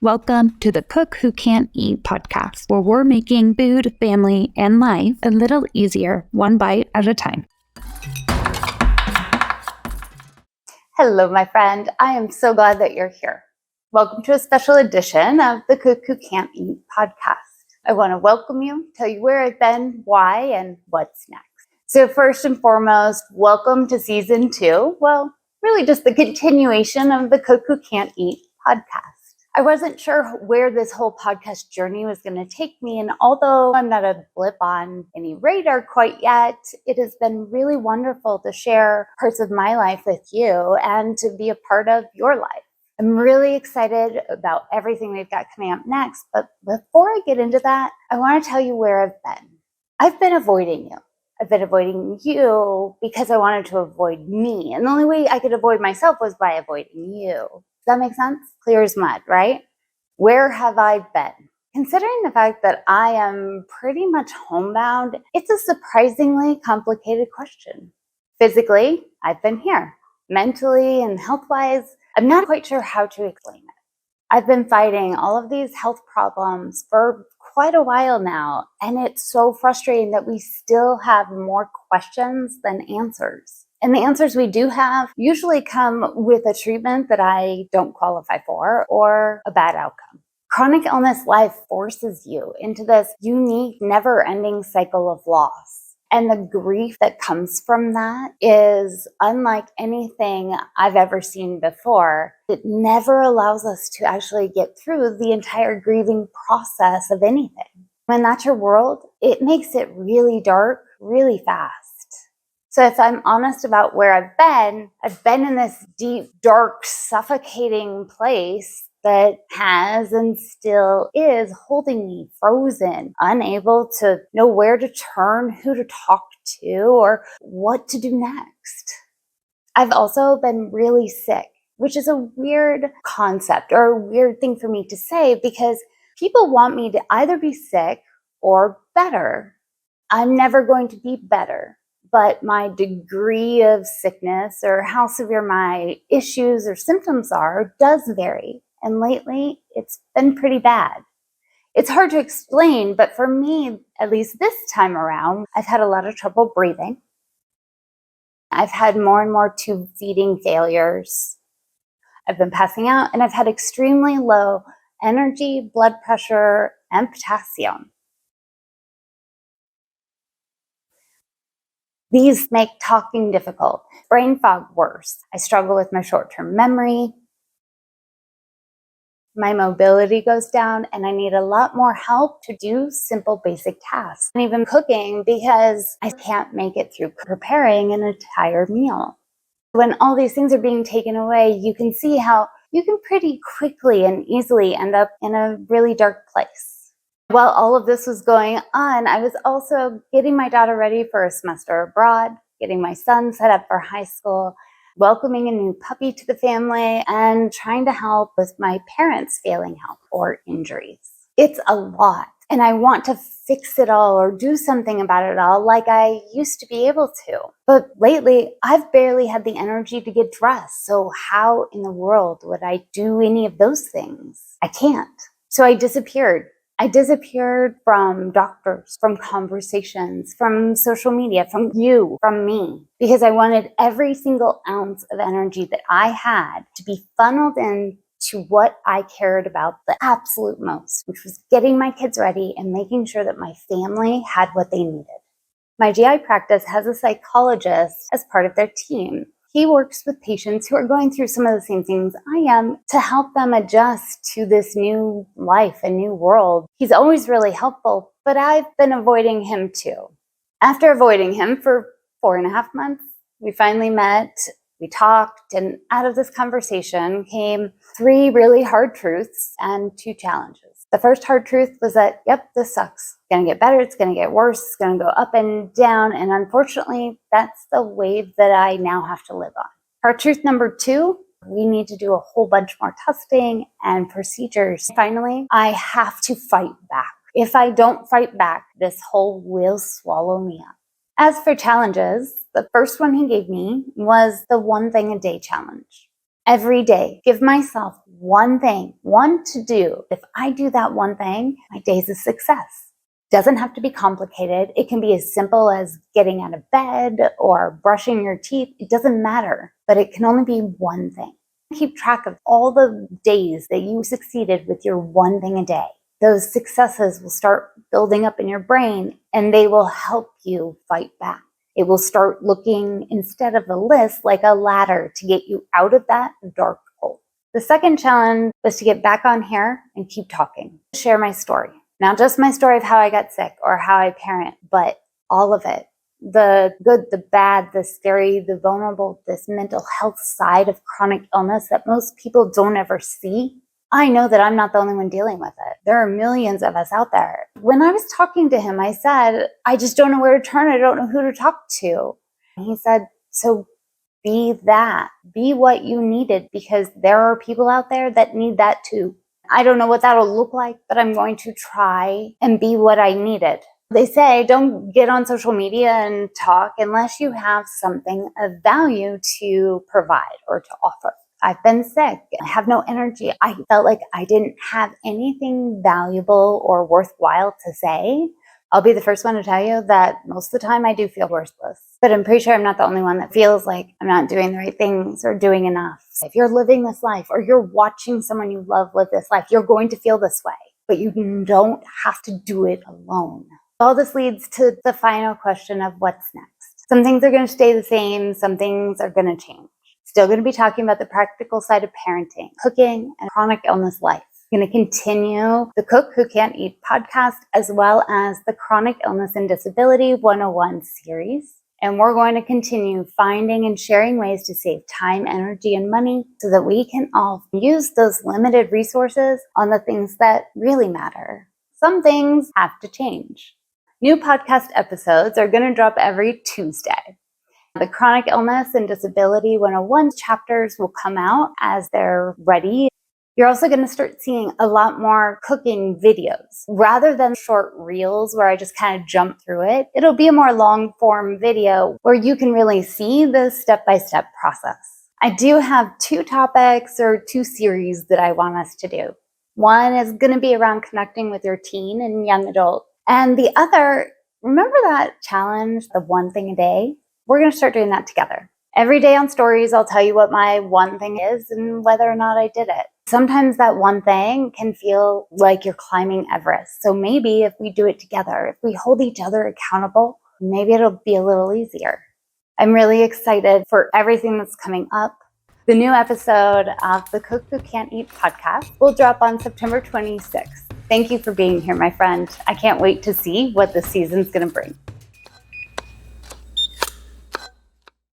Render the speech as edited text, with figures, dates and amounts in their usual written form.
Welcome to the Cook Who Can't Eat podcast, where we're making food, family, and life a little easier, one bite at a time. Hello, my friend. I am so glad that you're here. Welcome to a special edition of the Cook Who Can't Eat podcast. I want to welcome you, tell you where I've been, why, and what's next. So first and foremost, welcome to season 2. Well, really just the continuation of the Cook Who Can't Eat podcast. I wasn't sure where this whole podcast journey was going to take me, and although I'm not a blip on any radar quite yet, it has been really wonderful to share parts of my life with you and to be a part of your life. I'm really excited about everything we've got coming up next, but before I get into that, I want to tell you where I've been. I've been avoiding you. I've been avoiding you because I wanted to avoid me, and the only way I could avoid myself was by avoiding you. Does that make sense? Clear as mud, right? Where have I been? Considering the fact that I am pretty much homebound, it's a surprisingly complicated question. Physically, I've been here. Mentally and health-wise, I'm not quite sure how to explain it. I've been fighting all of these health problems for quite a while now, and it's so frustrating that we still have more questions than answers. And the answers we do have usually come with a treatment that I don't qualify for or a bad outcome. Chronic illness life forces you into this unique, never-ending cycle of loss. And the grief that comes from that is unlike anything I've ever seen before. It never allows us to actually get through the entire grieving process of anything. When that's your world, it makes it really dark, really fast. So if I'm honest about where I've been in this deep, dark, suffocating place that has and still is holding me frozen, unable to know where to turn, who to talk to, or what to do next. I've also been really sick, which is a weird concept or a weird thing for me to say because people want me to either be sick or better. I'm never going to be better. But my degree of sickness or how severe my issues or symptoms are does vary. And lately, it's been pretty bad. It's hard to explain, but for me, at least this time around, I've had a lot of trouble breathing. I've had more and more tube feeding failures. I've been passing out, and I've had extremely low energy, blood pressure, and potassium. These make talking difficult, brain fog worse. I struggle with my short-term memory. My mobility goes down, and I need a lot more help to do simple, basic tasks, and even cooking because I can't make it through preparing an entire meal. When all these things are being taken away, you can see how you can pretty quickly and easily end up in a really dark place. While all of this was going on, I was also getting my daughter ready for a semester abroad, getting my son set up for high school, welcoming a new puppy to the family, and trying to help with my parents' failing health or injuries. It's a lot, and I want to fix it all or do something about it all like I used to be able to. But lately, I've barely had the energy to get dressed, so how in the world would I do any of those things? I can't. So I disappeared. I disappeared from doctors, from conversations, from social media, from you, from me, because I wanted every single ounce of energy that I had to be funneled into what I cared about the absolute most, which was getting my kids ready and making sure that my family had what they needed. My GI practice has a psychologist as part of their team. He works with patients who are going through some of the same things I am to help them adjust to this new life and new world. He's always really helpful, but I've been avoiding him too. After avoiding him for 4.5 months, we finally met, we talked, and out of this conversation came 3 really hard truths and 2 challenges. The first hard truth was that, yep, this sucks. It's going to get better. It's going to get worse. It's going to go up and down. And unfortunately, that's the wave that I now have to live on. Hard truth number 2, we need to do a whole bunch more testing and procedures. Finally, I have to fight back. If I don't fight back, this hole will swallow me up. As for challenges, the first one he gave me was the 1 thing a day challenge. Every day, give myself one thing, one to do. If I do that one thing, my day's a success. Doesn't have to be complicated. It can be as simple as getting out of bed or brushing your teeth. It doesn't matter, but it can only be one thing. Keep track of all the days that you succeeded with your one thing a day. Those successes will start building up in your brain and they will help you fight back. It will start looking, instead of a list, like a ladder to get you out of that dark hole. The second challenge was to get back on here and keep talking. Share my story. Not just my story of how I got sick or how I parent, but all of it. The good, the bad, the scary, the vulnerable, this mental health side of chronic illness that most people don't ever see. I know that I'm not the only one dealing with it. There are millions of us out there. When I was talking to him, I said, I just don't know where to turn. I don't know who to talk to. And he said, so be that. Be what you needed, because there are people out there that need that too. I don't know what that'll look like, but I'm going to try and be what I needed. They say don't get on social media and talk unless you have something of value to provide or to offer. I've been sick. I have no energy. I felt like I didn't have anything valuable or worthwhile to say. I'll be the first one to tell you that most of the time I do feel worthless. But I'm pretty sure I'm not the only one that feels like I'm not doing the right things or doing enough. If you're living this life or you're watching someone you love live this life, you're going to feel this way. But you don't have to do it alone. All this leads to the final question of what's next. Some things are going to stay the same. Some things are going to change. Still going to be talking about the practical side of parenting, cooking, and chronic illness life. Going to continue the Cook Who Can't Eat podcast, as well as the Chronic Illness and Disability 101 series. And we're going to continue finding and sharing ways to save time, energy, and money so that we can all use those limited resources on the things that really matter. Some things have to change. New podcast episodes are going to drop every Tuesday. The Chronic Illness and Disability 101 chapters will come out as they're ready. You're also going to start seeing a lot more cooking videos. Rather than short reels where I just kind of jump through it, it'll be a more long form video where you can really see the step-by-step process. I do have 2 topics or 2 series that I want us to do. One is going to be around connecting with your teen and young adult. And the other, remember that challenge, the one thing a day? We're going to start doing that together. Every day on stories, I'll tell you what my one thing is and whether or not I did it. Sometimes that one thing can feel like you're climbing Everest. So maybe if we do it together, if we hold each other accountable, maybe it'll be a little easier. I'm really excited for everything that's coming up. The new episode of the Cook Who Can't Eat podcast will drop on September 26th. Thank you for being here, my friend. I can't wait to see what the season's going to bring.